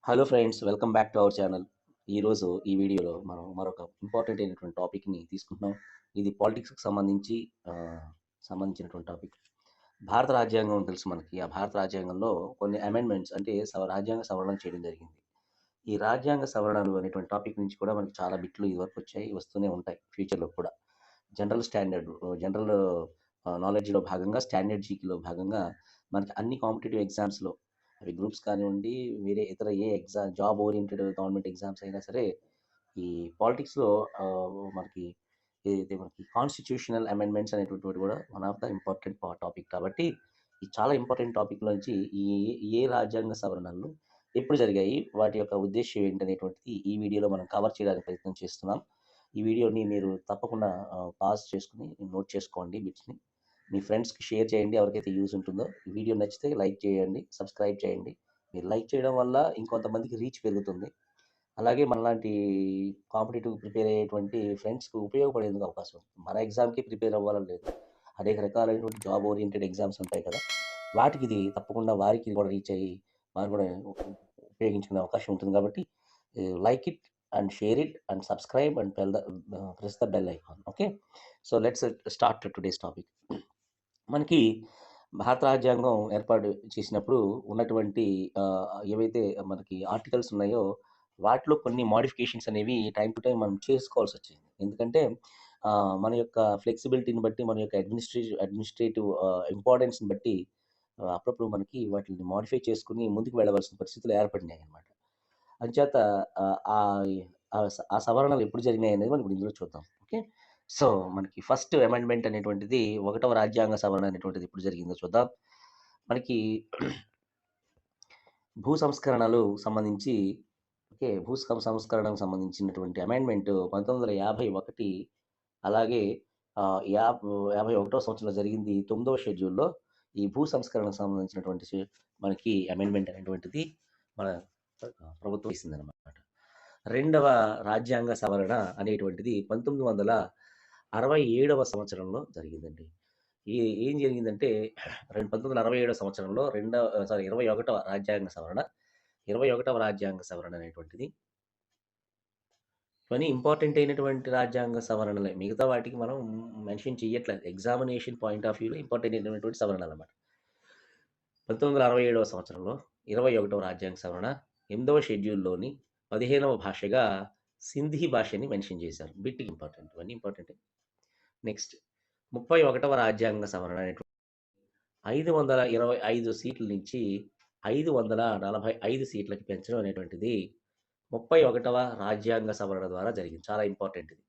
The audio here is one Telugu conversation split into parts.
Hello friends, welcome back to our channel. ఈరోజు ఈ వీడియోలో మనం మరొక ఇంపార్టెంట్ అయినటువంటి టాపిక్ని తీసుకుంటున్నాం. ఇది పాలిటిక్స్కి సంబంధించినటువంటి టాపిక్. భారత రాజ్యాంగం తెలుసు మనకి. ఆ భారత రాజ్యాంగంలో కొన్ని అమెండ్మెంట్స్ అంటే రాజ్యాంగ సవరణ చేయడం జరిగింది. ఈ రాజ్యాంగ సవరణలు అనేటువంటి టాపిక్ నుంచి కూడా మనకి చాలా బిట్లు ఇదివరకు వచ్చాయి, వస్తూనే ఉంటాయి ఫ్యూచర్లో కూడా. జనరల్ నాలెడ్జ్లో భాగంగా, స్టాండర్డ్ జీకేలో భాగంగా మనకి అన్ని కాంపిటేటివ్ ఎగ్జామ్స్లో, అవి గ్రూప్స్ కానివ్వండి, వేరే ఇతర ఏ exam, job oriented government exams అయినా సరే, ఈ పాలిటిక్స్లో మనకి ఏదైతే మనకి కాన్స్టిట్యూషనల్ అమెండ్మెంట్స్ అనేటువంటి కూడా one of the important topic. కాబట్టి ఈ చాలా ఇంపార్టెంట్ టాపిక్ నుంచి ఏ రాజ్యాంగ సవరణలు ఎప్పుడు జరిగాయి, వాటి యొక్క ఉద్దేశ్యం ఏంటనేటువంటిది ఈ వీడియోలో మనం కవర్ చేయడానికి ప్రయత్నం చేస్తున్నాం. ఈ వీడియోని మీరు తప్పకుండా పాజ్ చేసుకుని నోట్ చేసుకోండి బిట్స్ని. మీ ఫ్రెండ్స్కి షేర్ చేయండి ఎవరికైతే యూజ్ ఉంటుందో. ఈ వీడియో నచ్చితే లైక్ చేయండి, సబ్స్క్రైబ్ చేయండి. మీరు లైక్ చేయడం వల్ల ఇంకొంతమందికి రీచ్ పెరుగుతుంది. అలాగే మనలాంటి కాంపిటేటివ్ ప్రిపేర్ అయ్యేటువంటి ఫ్రెండ్స్కి ఉపయోగపడేందుకు అవకాశం ఉంది. మన ఎగ్జామ్కి ప్రిపేర్ అవ్వాలని లేదు, అనేక రకాలైనటువంటి జాబ్ ఓరియంటెడ్ ఎగ్జామ్స్ ఉంటాయి కదా, వాటికి ఇది తప్పకుండా వారికి కూడా రీచ్ అయ్యి వారు కూడా ఉపయోగించుకునే అవకాశం ఉంటుంది. కాబట్టి like it and share it and subscribe and press the bell icon. Okay, so let's start today's topic. మనకి భారత రాజ్యాంగం ఏర్పాటు చేసినప్పుడు ఉన్నటువంటి ఏవైతే మనకి ఆర్టికల్స్ ఉన్నాయో, వాటిలో కొన్ని మోడిఫికేషన్స్ అనేవి టైం టు టైం మనం చేసుకోవాల్సి వచ్చింది. ఎందుకంటే మన యొక్క ఫ్లెక్సిబిలిటీని బట్టి, మన యొక్క అడ్మినిస్ట్రేటివ్ ఇంపార్టెన్స్ని బట్టి అప్పుడప్పుడు మనకి వాటిని మోడిఫై చేసుకుని ముందుకు వెళ్ళవలసిన పరిస్థితులు ఏర్పడినాయి అన్నమాట. అంచేత ఆహ్, ఆహ్, ఆ సవరణలు ఎప్పుడు జరిగినాయి అనేది మనం ఇప్పుడు ఇందులో చూద్దాం. ఓకే, సో మనకి ఫస్ట్ అమెండ్మెంట్ అనేటువంటిది, 1వ రాజ్యాంగ సవరణ అనేటువంటిది ఎప్పుడు జరిగిందో చూద్దాం. మనకి భూ సంస్కరణలు సంబంధించి, ఓకే, సంస్కరణకు సంబంధించినటువంటి అమెండ్మెంట్ 1951, అలాగే 51వ సంవత్సరంలో జరిగింది. 9వ షెడ్యూల్లో ఈ భూ సంస్కరణకు సంబంధించినటువంటి మనకి అమెండ్మెంట్ అనేటువంటిది మన ప్రభుత్వం ఇస్తుందన్నమాట. రెండవ రాజ్యాంగ సవరణ అనేటువంటిది 1967వ సంవత్సరంలో జరిగిందండి. ఏం జరిగిందంటే 1967 సంవత్సరంలో 21వ రాజ్యాంగ సవరణ, 21వ రాజ్యాంగ సవరణ అనేటువంటిది ఇవన్నీ ఇంపార్టెంట్ అయినటువంటి రాజ్యాంగ సవరణలే. మిగతా వాటికి మనం మెన్షన్ చేయట్లేదు. ఎగ్జామినేషన్ పాయింట్ ఆఫ్ వ్యూలో ఇంపార్టెంట్ అయినటువంటి సవరణలు అన్నమాట. 1967వ సంవత్సరంలో 21వ రాజ్యాంగ సవరణ 8వ షెడ్యూల్లోని 15వ భాషగా సింధీ భాషని మెన్షన్ చేశారు. బిట్ ఇంపార్టెంట్, ఇవన్నీ ఇంపార్టెంట్. నెక్స్ట్ 31వ రాజ్యాంగ సవరణ అనేటువంటి 525 సీట్ల నుంచి 545 సీట్లకి పెంచడం అనేటువంటిది 31వ రాజ్యాంగ సవరణ ద్వారా జరిగింది. చాలా ఇంపార్టెంట్ ఇది.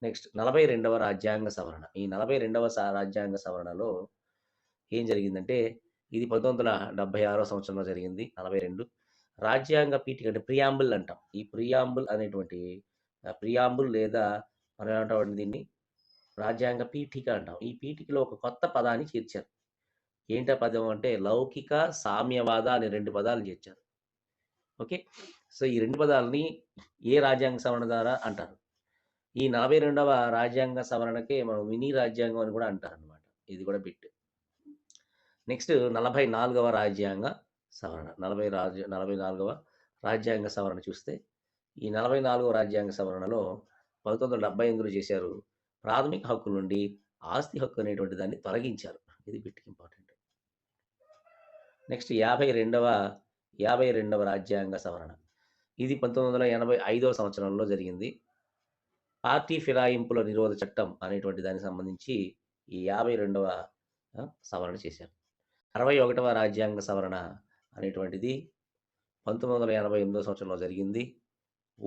నెక్స్ట్ 42వ రాజ్యాంగ సవరణ. ఈ 42వ రాజ్యాంగ సవరణలో ఏం జరిగిందంటే, ఇది 1976వ సంవత్సరంలో జరిగింది. 42 రాజ్యాంగ పీఠిక అంటే ప్రియాంబుల్ అంటాం. ఈ ప్రియాంబుల్ అనేటువంటి ప్రియాంబుల్ లేదా మనం ఏమంటాం దీన్ని, రాజ్యాంగ పీఠిక అంటాం. ఈ పీఠికలో ఒక కొత్త పదాన్ని చేర్చారు. ఏంటా పదం అంటే లౌకిక సామ్యవాద అనే 2 పదాలు చేర్చారు. ఓకే, సో ఈ 2 పదాలని ఏ రాజ్యాంగ సవరణ ద్వారా అంటారు. ఈ 42వ రాజ్యాంగ సవరణకే మనం మినీ రాజ్యాంగం అని కూడా అంటారు అనమాట. ఇది కూడా బిట్. నెక్స్ట్ 44వ రాజ్యాంగ సవరణ. 44వ రాజ్యాంగ సవరణ చూస్తే, ఈ 44వ రాజ్యాంగ సవరణలో 1978లో చేశారు. ప్రాథమిక హక్కు నుండి ఆస్తి హక్కు అనేటువంటి దాన్ని తొలగించారు. ఇది బిట్ ఇంపార్టెంట్. నెక్స్ట్ 52వ రాజ్యాంగ సవరణ. ఇది 1985వ సంవత్సరంలో జరిగింది. పార్టీ ఫిరాయింపుల నిరోధ చట్టం అనేటువంటి దానికి సంబంధించి ఈ 52వ సవరణ చేశారు. 61వ రాజ్యాంగ సవరణ అనేటువంటిది 1988వ సంవత్సరంలో జరిగింది.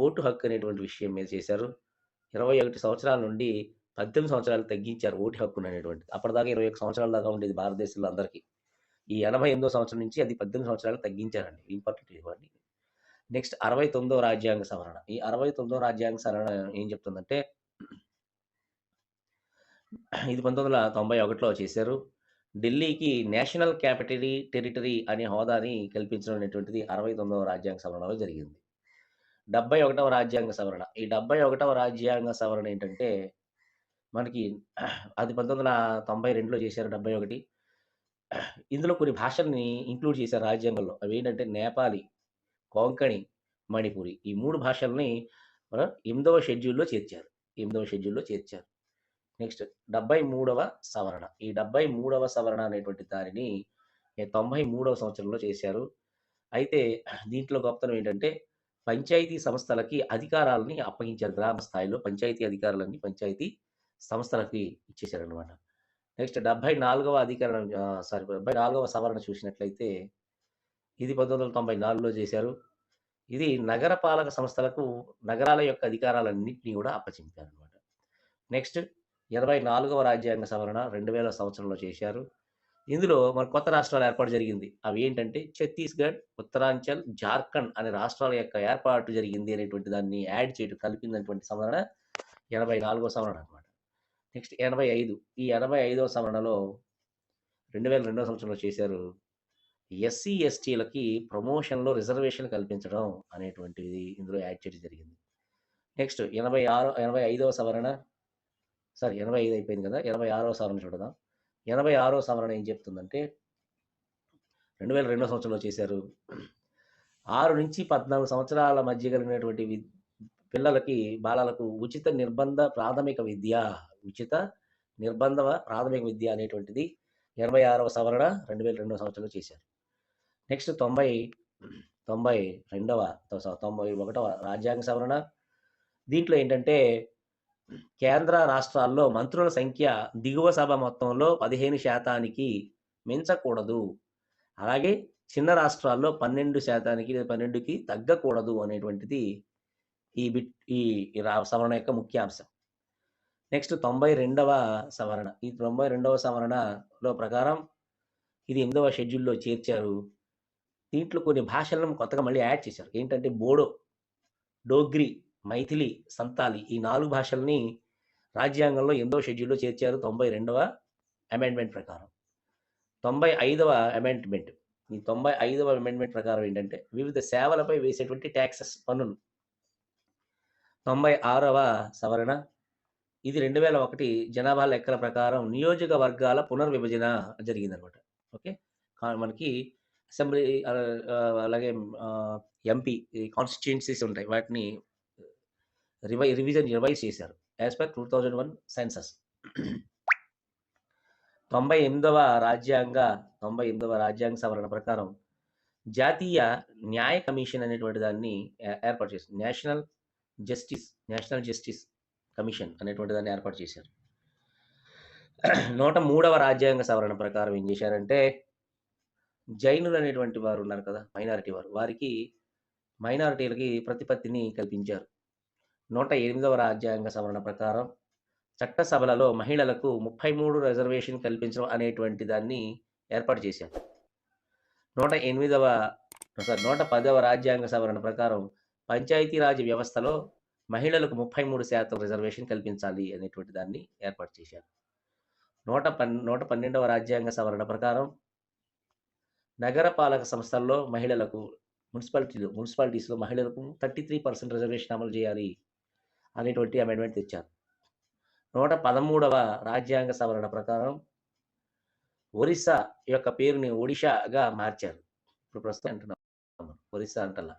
ఓటు హక్కు అనేటువంటి విషయం మీద చేశారు. 21 సంవత్సరాల నుండి 18 సంవత్సరాలు తగ్గించారు ఓటు హక్కును అనేటువంటిది. అప్పటిదాకా 21 సంవత్సరాల దాకా ఉండేది భారతదేశంలో అందరికీ. ఈ 88వ సంవత్సరం నుంచి అది 18 సంవత్సరాలు తగ్గించారండి. ఇంపార్టెంట్ ఇవ్వండి. నెక్స్ట్ 69వ రాజ్యాంగ సవరణ. ఈ 69వ రాజ్యాంగ సవరణ ఏం చెప్తుందంటే, ఇది 1991లో చేశారు. ఢిల్లీకి నేషనల్ క్యాపిటల్ టెరిటరీ అనే హోదాని కల్పించడం అనేటువంటిది 69వ రాజ్యాంగ సవరణలో జరిగింది. 71వ రాజ్యాంగ సవరణ. ఈ 71వ రాజ్యాంగ సవరణ ఏంటంటే, మనకి అది 1992లో చేశారు. 71. ఇందులో కొన్ని భాషల్ని ఇంక్లూడ్ చేశారు రాజ్యాంగంలో. అవి ఏంటంటే నేపాలి, కొంకణి, మణిపురి ఈ 3 భాషల్ని 8వ షెడ్యూల్‌లో చేర్చారు. 8వ షెడ్యూల్‌లో చేర్చారు. నెక్స్ట్ 73వ సవరణ. ఈ 73వ సవరణ అనేటువంటి దానిని 93వ సంవత్సరంలో చేశారు. అయితే దీంట్లో గొప్పతనం ఏంటంటే, పంచాయతీ సంస్థలకి అధికారాలని అప్పగించారు. గ్రామ స్థాయిలో పంచాయతీ అధికారాలన్నీ పంచాయతీ సంస్థలకి ఇచ్చేశారనమాట. నెక్స్ట్ 74వ అధికరణం 74వ సవరణ చూసినట్లయితే, ఇది 1994లో చేశారు. ఇది నగర పాలక సంస్థలకు నగరాల యొక్క అధికారాలన్నింటినీ కూడా అప్పచెప్పారనమాట. నెక్స్ట్ 84వ రాజ్యాంగ సవరణ 2000 సంవత్సరంలో చేశారు. ఇందులో మన కొత్త రాష్ట్రాల ఏర్పాటు జరిగింది. అవి ఏంటంటే ఛత్తీస్‌గఢ్, ఉత్తరాంచల్, జార్ఖండ్ అనే రాష్ట్రాల యొక్క ఏర్పాటు జరిగింది అనేటువంటి దాన్ని యాడ్ చేయడం కలిపినటువంటి సవరణ 84వ సవరణ అనమాట. నెక్స్ట్ 85 ఈ 85వ సవరణలో 2002 సంవత్సరంలో చేశారు. ఎస్సీ, ఎస్టీలకి ప్రమోషన్‌లో రిజర్వేషన్ కల్పించడం అనేటువంటిది ఇందులో యాడ్ చేయడం జరిగింది. నెక్స్ట్ 85వ సవరణ 85 అయిపోయింది కదా! 86వ సవరణ చూడదాం. 86వ సవరణ ఏం చెప్తుందంటే 2002 సంవత్సరంలో చేశారు. 6-14 సంవత్సరాల మధ్య కలిగినటువంటి పిల్లలకి, బాలలకు ఉచిత నిర్బంధ ప్రాథమిక విద్య అనేటువంటిది 86వ సవరణ 2002 సంవత్సరంలో చేశారు. నెక్స్ట్ 91వ రాజ్యాంగ సవరణ. దీంట్లో ఏంటంటే కేంద్ర రాష్ట్రాల్లో మంత్రుల సంఖ్య దిగువ సభ మొత్తంలో 15% మించకూడదు. అలాగే చిన్న రాష్ట్రాల్లో 12%కి తగ్గకూడదు అనేటువంటిది ఈ సవరణ యొక్క ముఖ్య అంశం. నెక్స్ట్ 92వ సవరణ. ఈ 92వ సవరణలో ప్రకారం ఇది 8వ షెడ్యూల్‌లో చేర్చారు. దీంట్లో కొన్ని భాషలను కొత్తగా మళ్ళీ యాడ్ చేశారు. ఏంటంటే బోడో, డోగ్రి, మైథిలి, సంతాలి ఈ 4 భాషల్ని రాజ్యాంగంలో 8వ షెడ్యూల్‌లో చేర్చారు 92వ అమెండ్మెంట్ ప్రకారం. 95వ అమెండ్మెంట్. ఈ 95వ అమెండ్మెంట్ ప్రకారం ఏంటంటే వివిధ సేవలపై వేసేటువంటి టాక్సెస్ పన్నులు. 96వ సవరణ. ఇది 2001 జనాభా లెక్కల ప్రకారం నియోజకవర్గాల పునర్విభజన జరిగిందనమాట. ఓకే. మనకి అసెంబ్లీ అలాగే ఎంపీ కాన్స్టిట్యుయెన్సీస్ ఉంటాయి. వాటిని రివైజ్ చేశారు. As per 2001 census. 98వ రాజ్యాంగ సవరణ ప్రకారం జాతీయ న్యాయ కమిషన్ అనేటువంటి దాన్ని ఏర్పాటు చేసింది. నేషనల్ జస్టిస్ కమిషన్ అనేటువంటి దాన్ని ఏర్పాటు చేశారు. 103వ రాజ్యాంగ సవరణ ప్రకారం ఏం చేశారంటే జైనులు అనేటువంటి వారు ఉన్నారు కదా, వారికి మైనారిటీలకి ప్రతిపత్తిని కల్పించారు. 108వ రాజ్యాంగ సవరణ ప్రకారం చట్టసభలలో మహిళలకు 33 రిజర్వేషన్ కల్పించడం అనేటువంటి దాన్ని ఏర్పాటు చేశారు. 110వ రాజ్యాంగ సవరణ ప్రకారం పంచాయతీరాజ్ వ్యవస్థలో మహిళలకు 33% రిజర్వేషన్ కల్పించాలి అనేటువంటి దాన్ని ఏర్పాటు చేశారు. 112వ రాజ్యాంగ సవరణ ప్రకారం నగరపాలక సంస్థల్లో మహిళలకు మున్సిపాలిటీస్‌లో మహిళలకు 33% రిజర్వేషన్ అమలు చేయాలి అనేటువంటి అమెండ్మెంట్ తెచ్చారు. 113వ రాజ్యాంగ సవరణ ప్రకారం ఒరిస్సా యొక్క పేరుని ఒడిషాగా మార్చారు. ఇప్పుడు ప్రస్తుతం అంటున్నాం ఒరిస్సా అంటల్లా.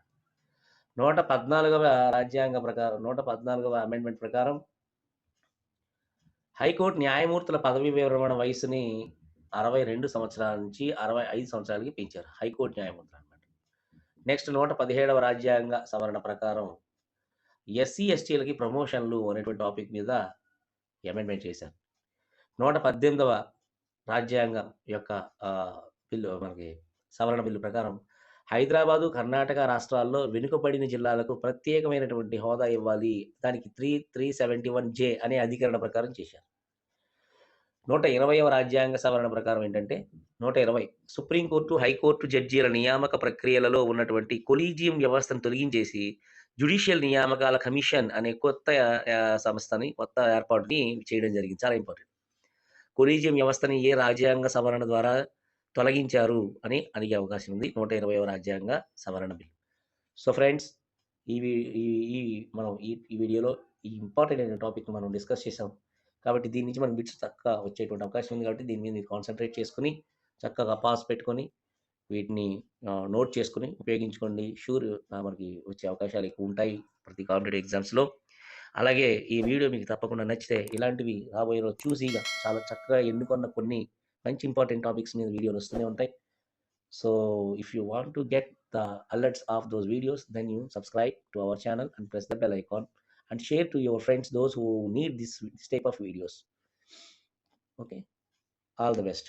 114వ అమెండ్మెంట్ ప్రకారం హైకోర్టు న్యాయమూర్తుల పదవీ విరమణ వయసుని 62 సంవత్సరాల నుంచి 65 సంవత్సరాలకి పెంచారు. హైకోర్టు న్యాయమూర్తులు అనమాట. నెక్స్ట్ 117వ రాజ్యాంగ సవరణ ప్రకారం ఎస్సీ, ఎస్టీలకి ప్రమోషన్లు అనేటువంటి టాపిక్ మీద అమెండ్మెంట్ చేశారు. 118వ రాజ్యాంగం యొక్క సవరణ బిల్లు ప్రకారం హైదరాబాదు, కర్ణాటక రాష్ట్రాల్లో వెనుకబడిన జిల్లాలకు ప్రత్యేకమైనటువంటి హోదా ఇవ్వాలి. దానికి 371J అనే అధికరణ ప్రకారం చేశారు. 120వ రాజ్యాంగ సవరణ ప్రకారం ఏంటంటే 120 సుప్రీంకోర్టు, హైకోర్టు జడ్జీల నియామక ప్రక్రియలలో ఉన్నటువంటి కొలీజియం వ్యవస్థను తొలగించేసి జ్యుడిషియల్ నియామకాల కమిషన్ అనే కొత్త ఏర్పాటుని చేయడం జరిగింది. చాలా ఇంపార్టెంట్. కొలీజియం వ్యవస్థని ఏ రాజ్యాంగ సవరణ ద్వారా తొలగించారు అని అడిగే అవకాశం ఉంది 120వ రాజ్యాంగ సవరణ బిల్. సో ఫ్రెండ్స్, మనం ఈ వీడియోలో ఈ ఇంపార్టెంట్ అయిన టాపిక్ మనం డిస్కస్ చేసాం. కాబట్టి దీని నుంచి మనం బిట్స్ చక్కగా వచ్చేటువంటి అవకాశం ఉంది. కాబట్టి దీని మీద మీరు కాన్సన్ట్రేట్ చేసుకుని చక్కగా పాస్ పెట్టుకొని వీటిని నోట్ చేసుకొని ఉపయోగించుకోండి. షూర్ మనకి వచ్చే అవకాశాలు ఎక్కువ ఉంటాయి ప్రతి కాంపిటేటివ్ ఎగ్జామ్స్‌లో. అలాగే ఈ వీడియో మీకు తప్పకుండా నచ్చితే ఇలాంటివి రాబోయే రోజు చూసీగా చాలా చక్కగా ఎన్నుకున్న కొన్ని మంచి ఇంపార్టెంట్ టాపిక్స్ మీద వీడియోలు వస్తూనే ఉంటాయి. So if you want to get the alerts of those videos, then you subscribe to our channel and press the bell icon and share to your friends, those who need this type of videos. Okay, all the best.